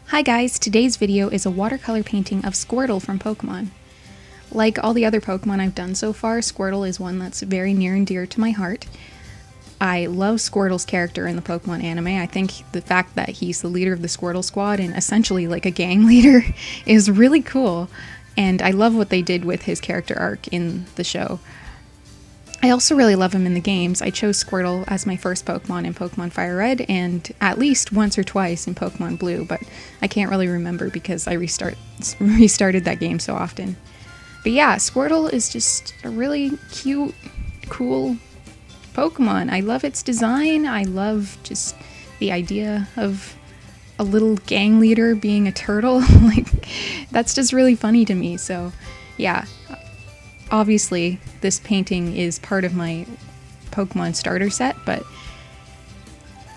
Hi guys, today's video is a watercolor painting of Squirtle from Pokémon. Like all the other Pokémon I've done so far, Squirtle is one that's very near and dear to my heart. I love Squirtle's character in the Pokémon anime. I think the fact that he's the leader of the Squirtle Squad and essentially like a gang leader is really cool, and I love what they did with his character arc in the show. I also really love him in the games. I chose Squirtle as my first Pokemon in Pokemon Fire Red, and at least once or twice in Pokemon Blue, but I can't really remember because I restarted that game so often. But yeah, Squirtle is just a really cute, cool Pokemon. I love its design. I love just the idea of a little gang leader being a turtle. Like, that's just really funny to me. So yeah. Obviously, this painting is part of my Pokemon starter set, but,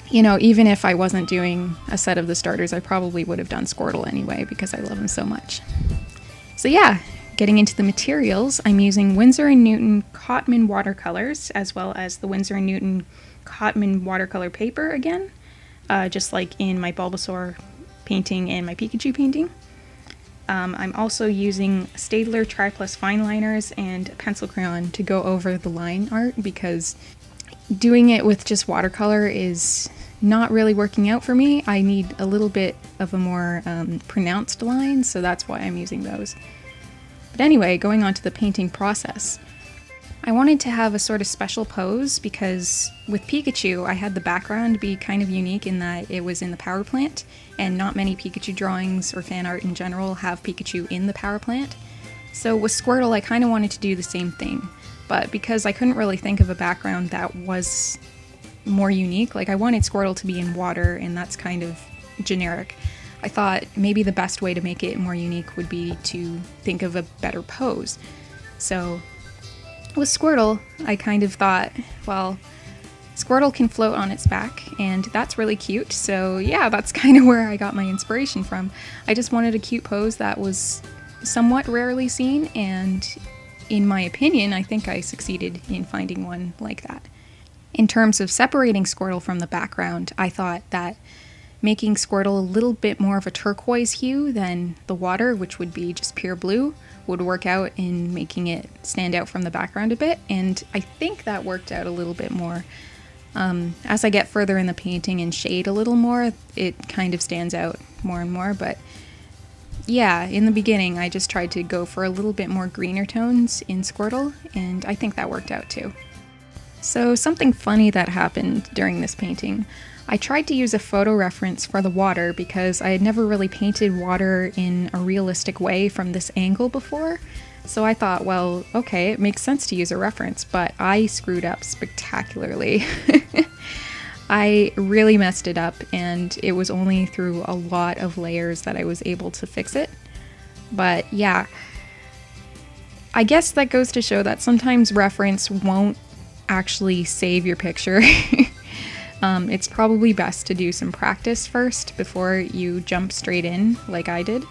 you know, even if I wasn't doing a set of the starters, I probably would have done Squirtle anyway because I love him so much. So yeah, getting into the materials, I'm using Winsor & Newton Cotman watercolors, as well as the Winsor & Newton Cotman watercolor paper again, just like in my Bulbasaur painting and my Pikachu painting. I'm also using Staedtler Tri-Plus fine liners and a pencil crayon to go over the line art because doing it with just watercolor is not really working out for me. I need a little bit of a more pronounced line, so that's why I'm using those. But anyway, going on to the painting process. I wanted to have a sort of special pose because with Pikachu, I had the background be kind of unique in that it was in the power plant, and not many Pikachu drawings or fan art in general have Pikachu in the power plant. So with Squirtle, I kind of wanted to do the same thing, but because I couldn't really think of a background that was more unique, like I wanted Squirtle to be in water, and that's kind of generic. I thought maybe the best way to make it more unique would be to think of a better pose. So with Squirtle, I kind of thought, well, Squirtle can float on its back, and that's really cute, so yeah, that's kind of where I got my inspiration from. I just wanted a cute pose that was somewhat rarely seen, and in my opinion, I think I succeeded in finding one like that. In terms of separating Squirtle from the background, I thought that making Squirtle a little bit more of a turquoise hue than the water, which would be just pure blue, would work out in making it stand out from the background a bit, and I think that worked out a little bit more. As I get further in the painting and shade a little more, it kind of stands out more and more, but yeah, in the beginning I just tried to go for a little bit more greener tones in Squirtle, and I think that worked out too. So something funny that happened during this painting. I tried to use a photo reference for the water because I had never really painted water in a realistic way from this angle before. So I thought, well, okay, it makes sense to use a reference, but I screwed up spectacularly. I really messed it up, and it was only through a lot of layers that I was able to fix it. But yeah, I guess that goes to show that sometimes reference won't actually save your picture. It's probably best to do some practice first before you jump straight in like I did.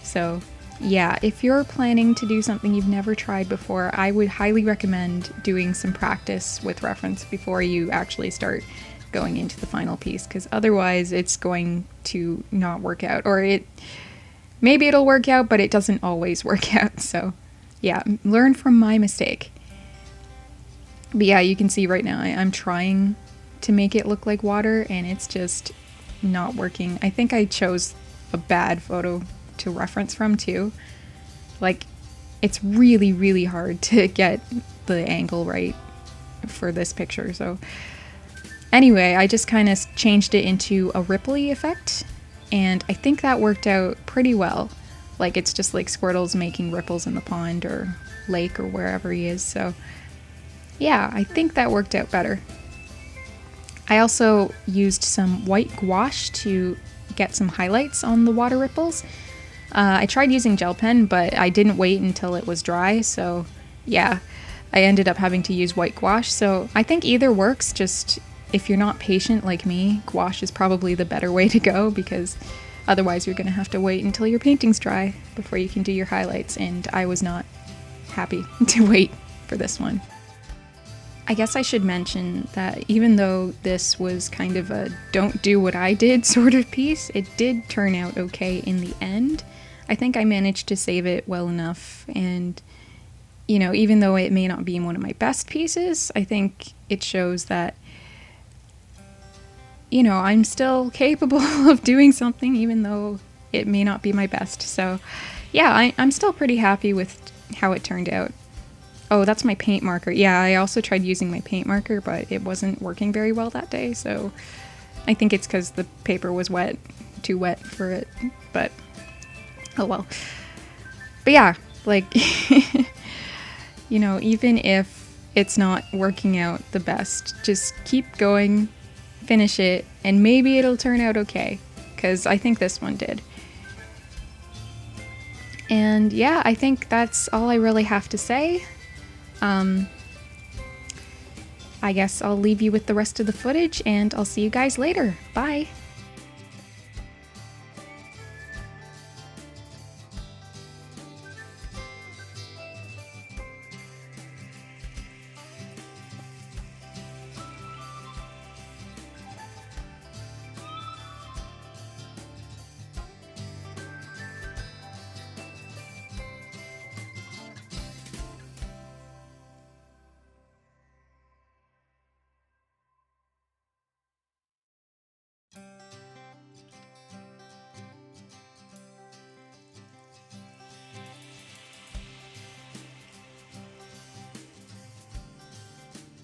So yeah, if you're planning to do something you've never tried before, I would highly recommend doing some practice with reference before you actually start going into the final piece, because otherwise it's going to not work out, or maybe it'll work out, but it doesn't always work out. So yeah, learn from my mistake. But yeah, you can see right now I'm trying to make it look like water, and it's just not working. I think I chose a bad photo to reference from too. Like, it's really, really hard to get the angle right for this picture. So anyway, I just kind of changed it into a ripply effect, and I think that worked out pretty well. Like, it's just like Squirtle's making ripples in the pond or lake or wherever he is. So yeah, I think that worked out better. I also used some white gouache to get some highlights on the water ripples. I tried using gel pen, but I didn't wait until it was dry, so yeah, I ended up having to use white gouache. So I think either works, just if you're not patient like me, gouache is probably the better way to go, because otherwise you're going to have to wait until your painting's dry before you can do your highlights, and I was not happy to wait for this one. I guess I should mention that even though this was kind of a don't do what I did sort of piece, it did turn out okay in the end. I think I managed to save it well enough, and you know, even though it may not be one of my best pieces, I think it shows that, you know, I'm still capable of doing something even though it may not be my best. So yeah, I'm still pretty happy with how it turned out. Oh, that's my paint marker. Yeah, I also tried using my paint marker, but it wasn't working very well that day, so I think it's because the paper was wet, too wet for it, but oh well. But yeah, like, you know, even if it's not working out the best, just keep going, finish it, and maybe it'll turn out okay, because I think this one did. And yeah, I think that's all I really have to say. I guess I'll leave you with the rest of the footage, and I'll see you guys later. Bye!